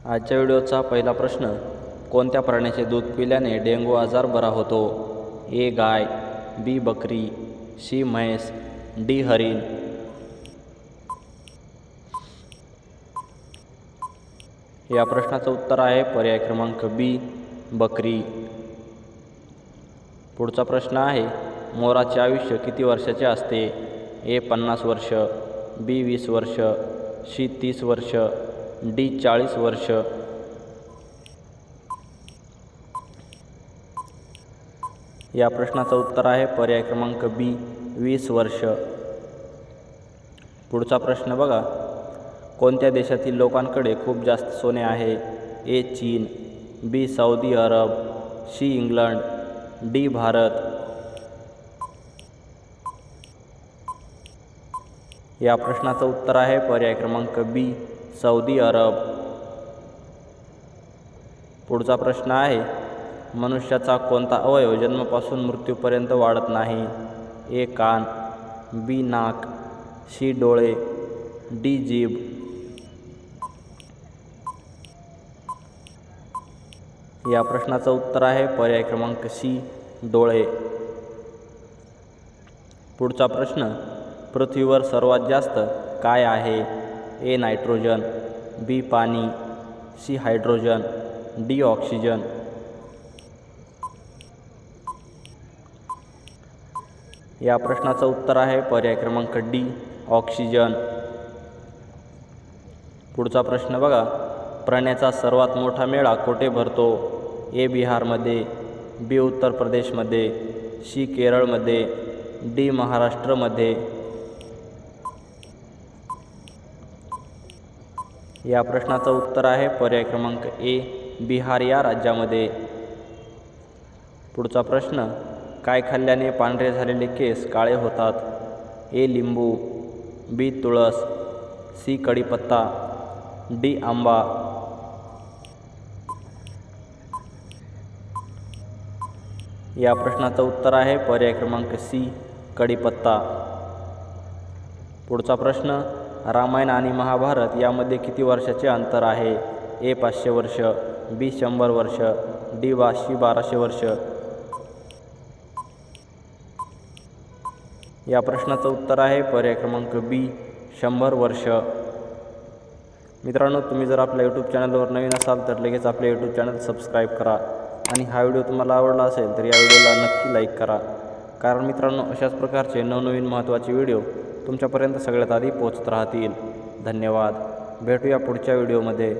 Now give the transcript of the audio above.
आजच्या व्हिडिओचा पहिला प्रश्न, कोणत्या प्राण्याचे दूध पिल्याने डेंग्यू आजार बरा होतो? ए गाय, बी बकरी, सी म्हैस, डी हरिण. या प्रश्नाचं उत्तर आहे पर्याय क्रमांक बी, बकरी. पुढचा प्रश्न आहे, मोराचे आयुष्य किती वर्षाचे असते? ए 50 वर्ष, बी 20 वर्ष, सी 30 वर्ष, डी 40 वर्ष. या प्रश्नाचं उत्तर आहे पर्याय क्रमांक बी, 20 वर्ष. पुढचा प्रश्न बघा, कोणत्या देशातील लोकांकडे खूप जास्त सोने आहे? ए चीन, बी सौदी अरब, सी इंग्लंड, डी भारत. या प्रश्नाचं उत्तर आहे पर्याय क्रमांक बी, सौदी अरब. पुढचा प्रश्न आहे, मनुष्याचा कोणता अवयव जन्मापासून मृत्यूपर्यंत वाढत नाही? ए कान, बी नाक, सी डोळे, डी जीभ. या प्रश्नाचं उत्तर आहे पर्याय क्रमांक सी, डोळे. पुढचा प्रश्न, पृथ्वीवर सर्वात जास्त काय आहे? ए नायट्रोजन, बी पाणी, सी हायड्रोजन, डी ऑक्सिजन. या प्रश्नाचं उत्तर आहे पर्याय क्रमांक डी, ऑक्सिजन. पुढचा प्रश्न बघा, प्राण्याचा सर्वात मोठा मेळा कुठे भरतो? ए बिहारमध्ये, बी उत्तर प्रदेशमध्ये, सी केरळमध्ये, डी महाराष्ट्रमध्ये. या प्रश्नाचं उत्तर आहे पर्याय क्रमांक ए, बिहार या राज्यामध्ये. पुढचा प्रश्न, काय खाल्ल्याने पांढरे झालेले केस काळे होतात? ए लिंबू, बी तुळस, सी कढीपत्ता, डी आंबा. या प्रश्नाचं उत्तर आहे पर्याय क्रमांक सी, कढीपत्ता. पुढचा प्रश्न, रामायण आणि महाभारत यामध्ये किती वर्षाचे अंतर आहे? ए 500 वर्ष, बी 100 वर्ष, डी 1200 वर्ष. या प्रश्नाचं उत्तर आहे पर्याय क्रमांक बी, 100 वर्ष. मित्रांनो, तुम्ही जर आपल्या यूट्यूब चॅनलवर नवीन असाल तर लगेच आपले यूट्यूब चॅनल सबस्क्राईब करा आणि हा व्हिडिओ तुम्हाला आवडला असेल तर या व्हिडिओला नक्की लाईक करा, कारण मित्रांनो अशाच प्रकारचे नवनवीन महत्त्वाचे व्हिडिओ तुमच्यापर्यंत सगळ्यात आधी पोहोचत राहतील. धन्यवाद. भेटूया पुढच्या व्हिडिओमध्ये.